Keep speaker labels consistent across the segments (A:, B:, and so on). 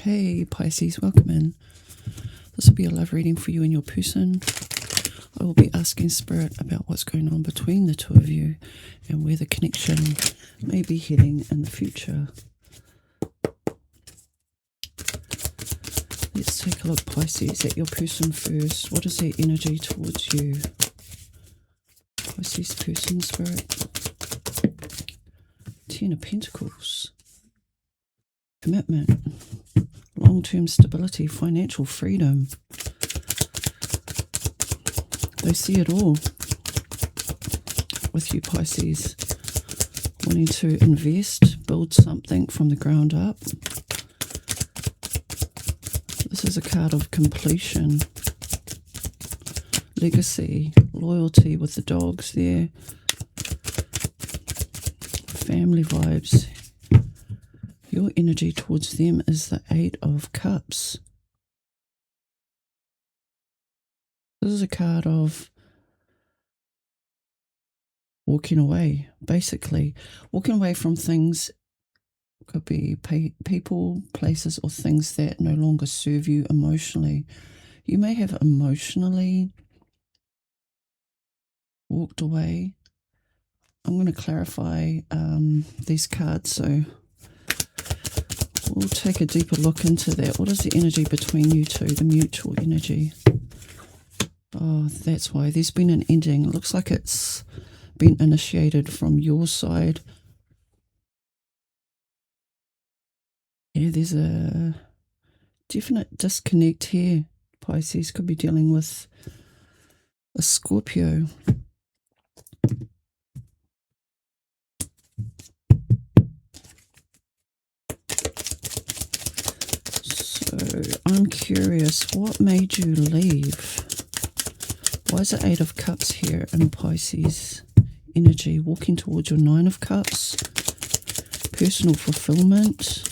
A: Hey Pisces, welcome in. This will be a love reading for you and your person. I will be asking Spirit about what's going on between the two of you and where the connection may be heading in the future. Let's take a look, Pisces, at your person first. What is their energy towards you? Pisces person, Spirit. Ten of Pentacles. Commitment. Long-term stability, financial freedom. They see it all with you, Pisces. Wanting to invest, build something from the ground up. This is a card of completion, legacy, loyalty with the dogs there, family vibes. Your energy towards them is the Eight of Cups. This is a card of walking away, basically. Walking away from things. Could be people, places, or things that no longer serve you emotionally. You may have emotionally walked away. I'm going to clarify these cards, so we'll take a deeper look into that. What is the energy between you two, the mutual energy? Oh, that's why there's been an ending. It looks like it's been initiated from your side. Yeah, there's a definite disconnect here. Pisces could be dealing with a Scorpio. So I'm curious, what made you leave? Why is it Eight of Cups here in Pisces energy? Walking towards your Nine of Cups. Personal fulfillment.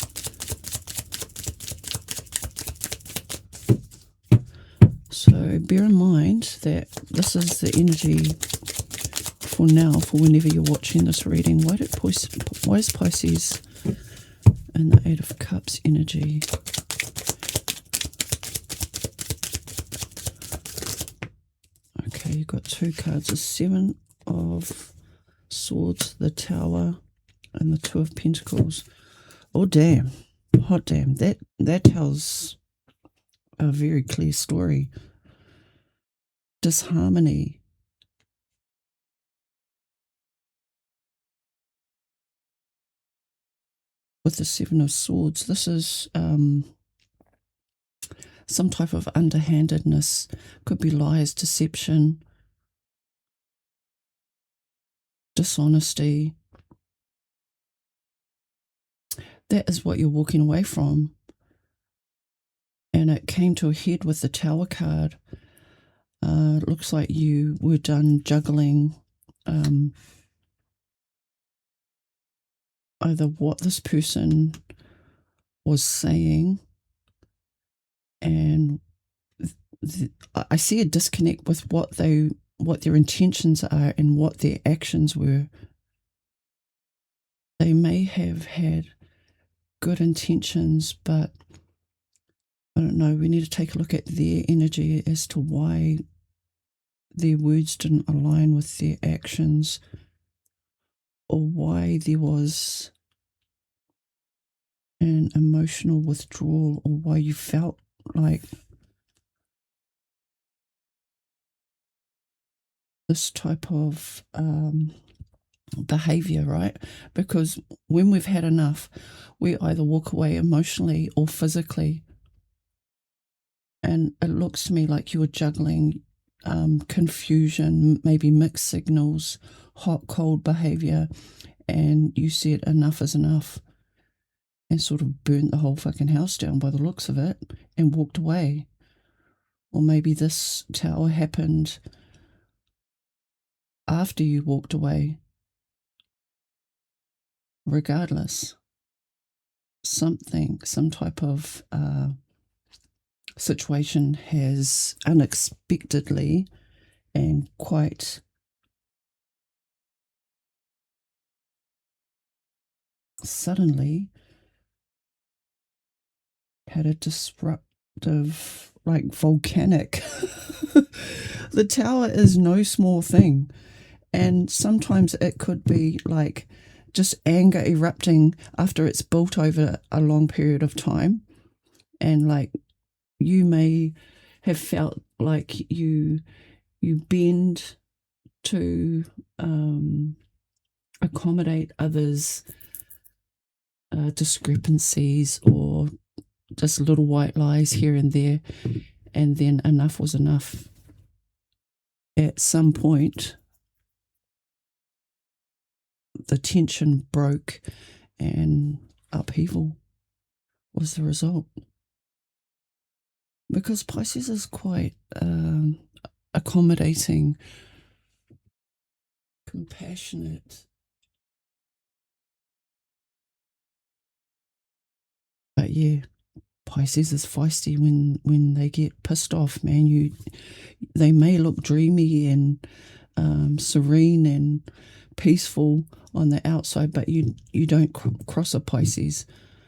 A: So bear in mind that this is the energy for now, for whenever you're watching this reading. Why is Pisces in the Eight of Cups energy? Okay, you've got two cards, the Seven of Swords, the Tower, and the Two of Pentacles. Oh damn, hot damn, that tells a very clear story. Disharmony. With the Seven of Swords, this is some type of underhandedness. Could be lies, deception, dishonesty. That is what you're walking away from. And it came to a head with the Tower card. It looks like you were done juggling either what this person was saying, and I see a disconnect with what their intentions are and what their actions were. They may have had good intentions, but I don't know, we need to take a look at their energy as to why their words didn't align with their actions, or why there was an emotional withdrawal, or why you felt like this type of behavior, right? Because when we've had enough, we either walk away emotionally or physically. And it looks to me like you were juggling confusion, maybe mixed signals, hot, cold behavior, and you said enough is enough and sort of burnt the whole fucking house down by the looks of it and walked away. Or maybe this tower happened after you walked away. Regardless, some type of situation has unexpectedly and quite suddenly had a disruptive, like volcanic. The tower is no small thing. And sometimes it could be like just anger erupting after it's built over a long period of time. And like you may have felt like you bend to accommodate others' discrepancies or just little white lies here and there, and then enough was enough. At some point, the tension broke and upheaval was the result. Because Pisces is quite accommodating, compassionate. But yeah, Pisces is feisty when they get pissed off, man. They may look dreamy and serene and peaceful on the outside, but you don't cross a Pisces,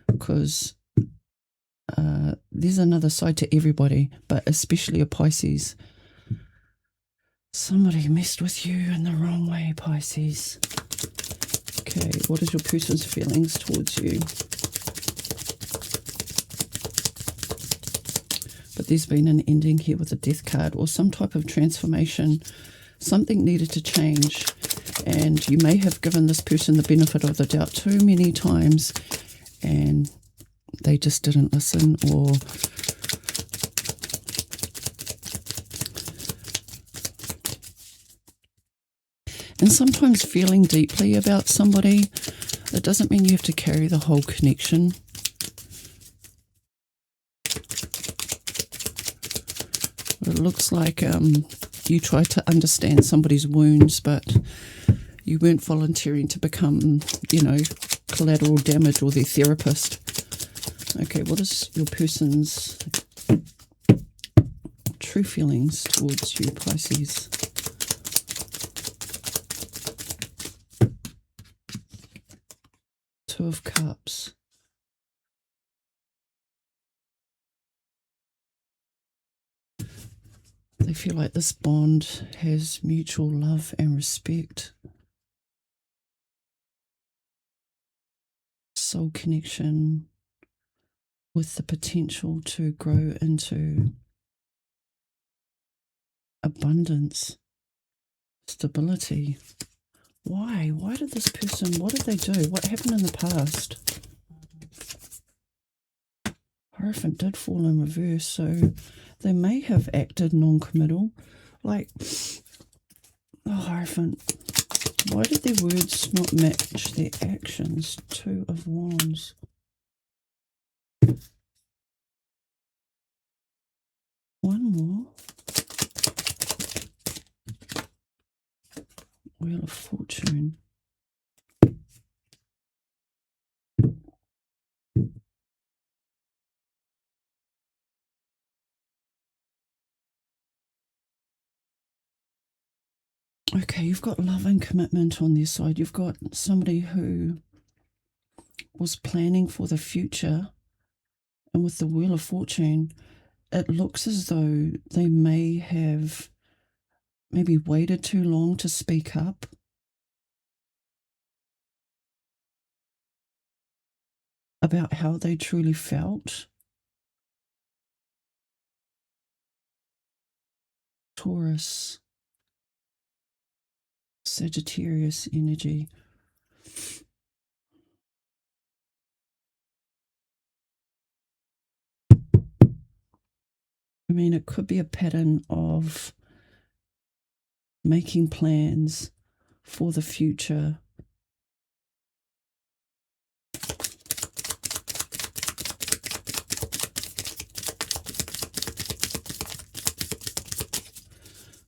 A: because there's another side to everybody, but especially a Pisces. Somebody messed with you in the wrong way, Pisces. Okay, what is your person's feelings towards you? But there's been an ending here with a death card, or some type of transformation. Something needed to change, and you may have given this person the benefit of the doubt too many times, and they just didn't listen, or and sometimes feeling deeply about somebody, it doesn't mean you have to carry the whole connection. It looks like you tried to understand somebody's wounds, but you weren't volunteering to become, collateral damage or their therapist. Okay, what is your person's true feelings towards you, Pisces? Two of Cups. They feel like this bond has mutual love and respect. Soul connection with the potential to grow into abundance, stability. Why? Why did this person, what did they do? What happened in the past? Hierophant did fall in reverse, so they may have acted non-committal. Like, oh, Hierophant, why did their words not match their actions? Two of Wands. One more. Wheel of Fortune. Okay, you've got love and commitment on their side. You've got somebody who was planning for the future. And with the Wheel of Fortune, it looks as though they may have maybe waited too long to speak up. About how they truly felt. Taurus, Sagittarius energy. I mean, it could be a pattern of making plans for the future.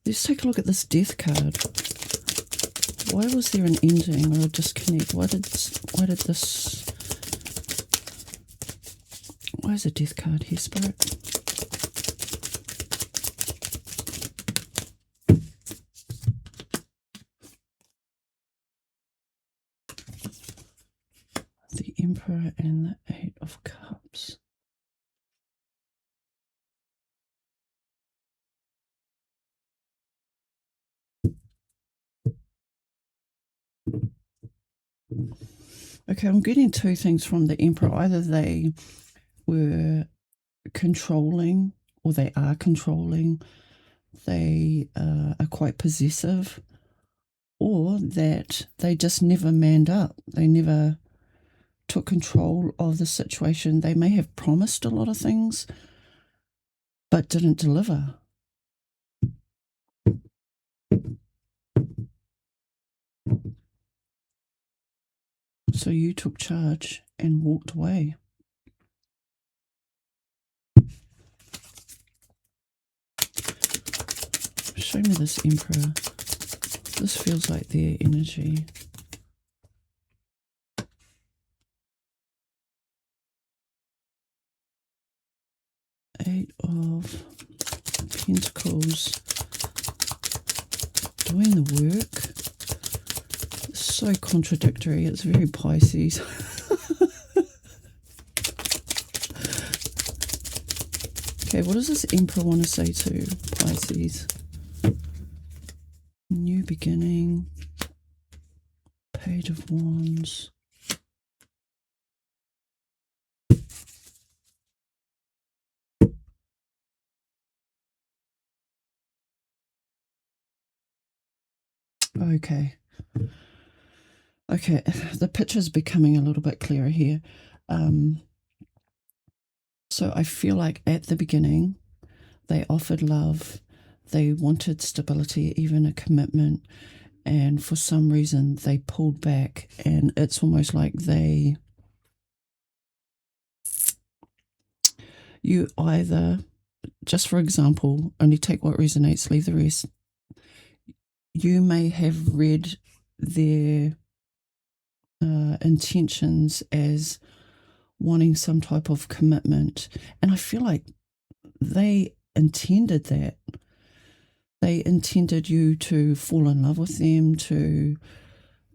A: Let's take a look at this death card. Why was there an ending or a disconnect? Why is a death card here, Spirit? The Emperor and the Eight of Cups. Okay, I'm getting two things from the Emperor. Either they were controlling, or they are controlling, they are quite possessive, or that they just never manned up. They never took control of the situation. They may have promised a lot of things, but didn't deliver. So you took charge and walked away. Show me this Emperor. This feels like their energy. Eight of Pentacles. Doing the work. It's so contradictory. It's very Pisces. Okay, what does this Emperor want to say to Pisces? New beginning. Page of Wands. Okay. Okay, the picture's becoming a little bit clearer here. So I feel like at the beginning, they offered love. They wanted stability, even a commitment. And for some reason, they pulled back. And it's almost like you either, just for example, only take what resonates, leave the rest. You may have read their intentions as wanting some type of commitment. And I feel like they intended that. They intended you to fall in love with them, to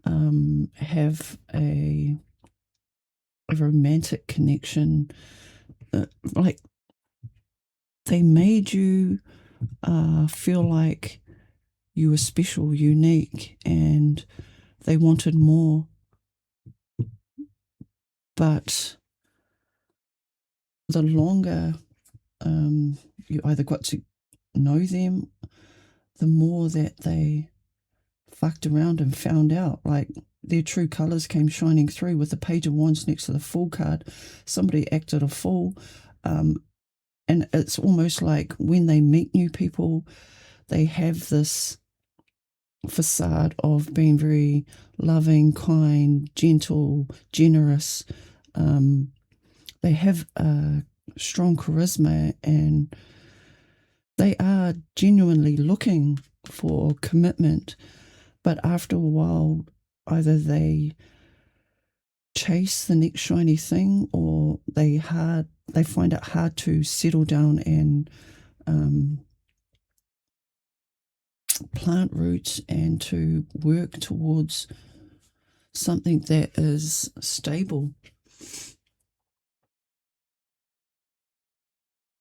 A: have a romantic connection. Like they made you feel like you were special, unique, and they wanted more. But the longer you either got to know them, the more that they fucked around and found out, like their true colours came shining through with the Page of Wands next to the Fool card. Somebody acted a fool. And it's almost like when they meet new people, they have this facade of being very loving, kind, gentle, generous. They have a strong charisma, and they are genuinely looking for commitment. But after a while, either they chase the next shiny thing, or they find it hard to settle down and plant roots and to work towards something that is stable.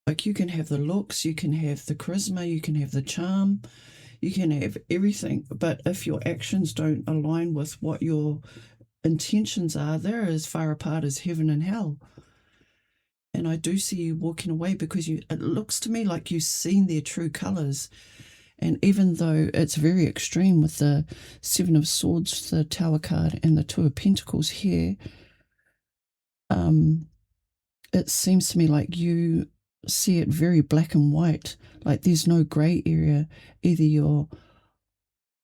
A: Like you can have the looks, you can have the charisma, you can have the charm, you can have everything, but if your actions don't align with what your intentions are, they're as far apart as heaven and hell. And I do see you walking away because it looks to me like you've seen their true colours. And even though it's very extreme with the Seven of Swords, the Tower card, and the Two of Pentacles here, it seems to me like you see it very black and white. Like there's no grey area. Either you're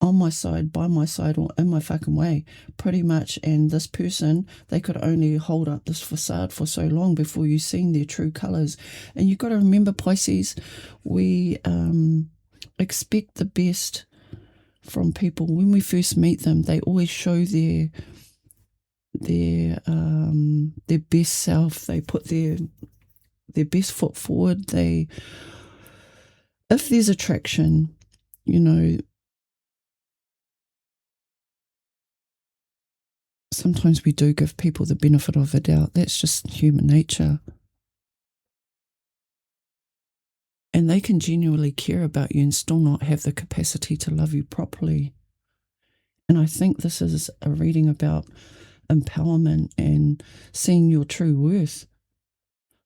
A: on my side, by my side, or in my fucking way, pretty much. And this person, they could only hold up this facade for so long before you've seen their true colours. And you've got to remember, Pisces, we expect the best from people. When we first meet them, they always show their best self. They put their best foot forward. If there's attraction, sometimes we do give people the benefit of the doubt. That's just human nature. And they can genuinely care about you and still not have the capacity to love you properly. And I think this is a reading about empowerment and seeing your true worth.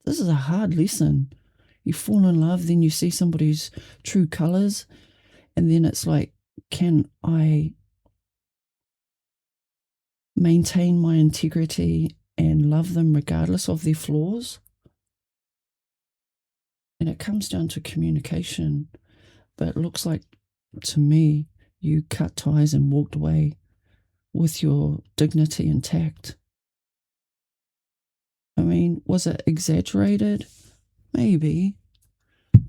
A: This is a hard lesson. You fall in love, then you see somebody's true colors, and then it's like, can I maintain my integrity and love them regardless of their flaws? And it comes down to communication. But it looks like, to me, you cut ties and walked away with your dignity intact. I mean, was it exaggerated? Maybe.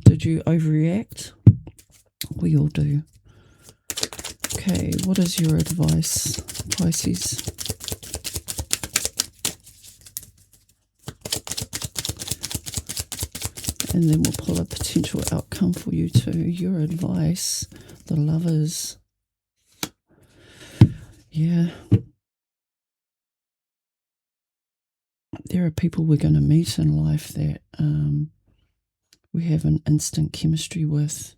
A: Did you overreact? We all do. Okay, what is your advice, Pisces? And then we'll pull a potential outcome for you too. Your advice, the Lovers. Yeah. There are people we're going to meet in life that we have an instant chemistry with.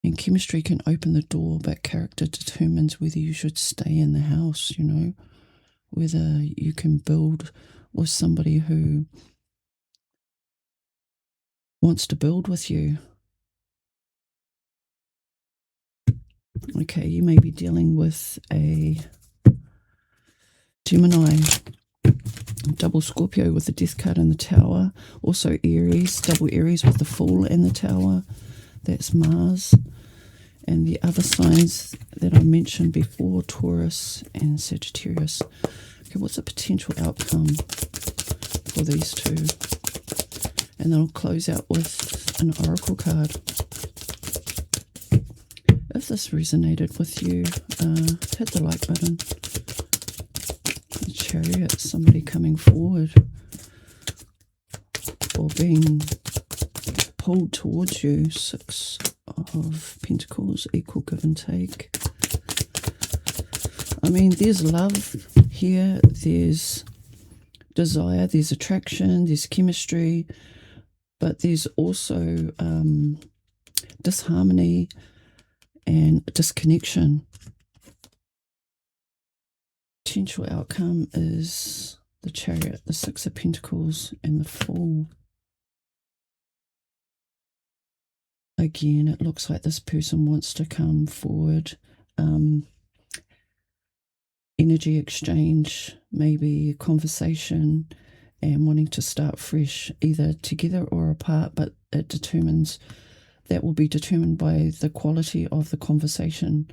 A: And chemistry can open the door, but character determines whether you should stay in the house, you know, whether you can build with somebody who wants to build with you. Okay, you may be dealing with a Gemini, double Scorpio with the Death card in the Tower. Also Aries, double Aries with the Fool in the Tower. That's Mars. And the other signs that I mentioned before, Taurus and Sagittarius. Okay, what's a potential outcome for these two? And then I'll close out with an oracle card. If this resonated with you, hit the like button. The Chariot, somebody coming forward or being pulled towards you. 6 of Pentacles, equal give and take. I mean, there's love here, there's desire, there's attraction, there's chemistry, but there's also disharmony and disconnection. Potential outcome is the Chariot, the 6 of Pentacles, and the Fool. Again, it looks like this person wants to come forward. Energy exchange, maybe a conversation, and wanting to start fresh, either together or apart, but that will be determined by the quality of the conversation,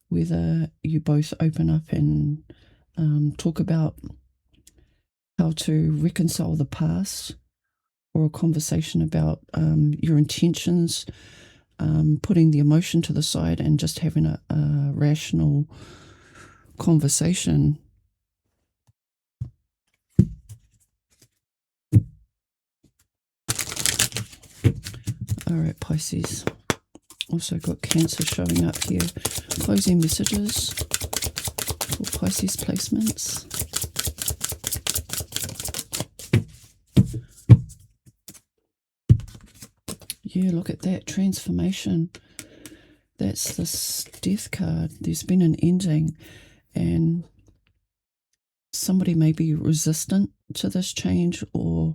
A: whether you both open up and talk about how to reconcile the past, or a conversation about your intentions, putting the emotion to the side and just having a rational conversation. All right, Pisces. Also got Cancer showing up here. Closing messages for Pisces placements. Yeah, look at that transformation. That's this Death card. There's been an ending, and somebody may be resistant to this change or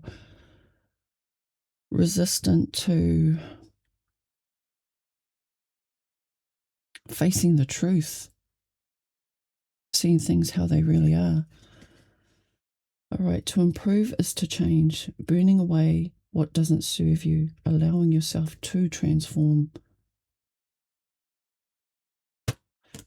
A: resistant to facing the truth, seeing things how they really are. All right, to improve is to change, burning away what doesn't serve you, allowing yourself to transform.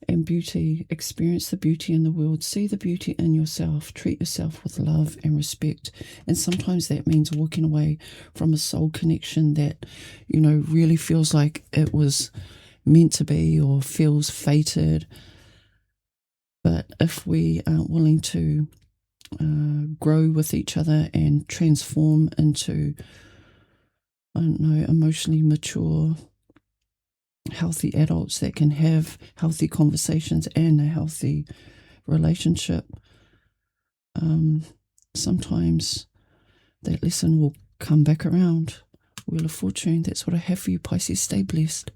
A: And beauty, experience the beauty in the world, see the beauty in yourself, treat yourself with love and respect. And sometimes that means walking away from a soul connection that, you know, really feels like it was meant to be or feels fated. But if we aren't willing to grow with each other and transform into, I don't know, emotionally mature, healthy adults that can have healthy conversations and a healthy relationship, sometimes that lesson will come back around. Wheel of Fortune, that's what I have for you, Pisces. Stay blessed.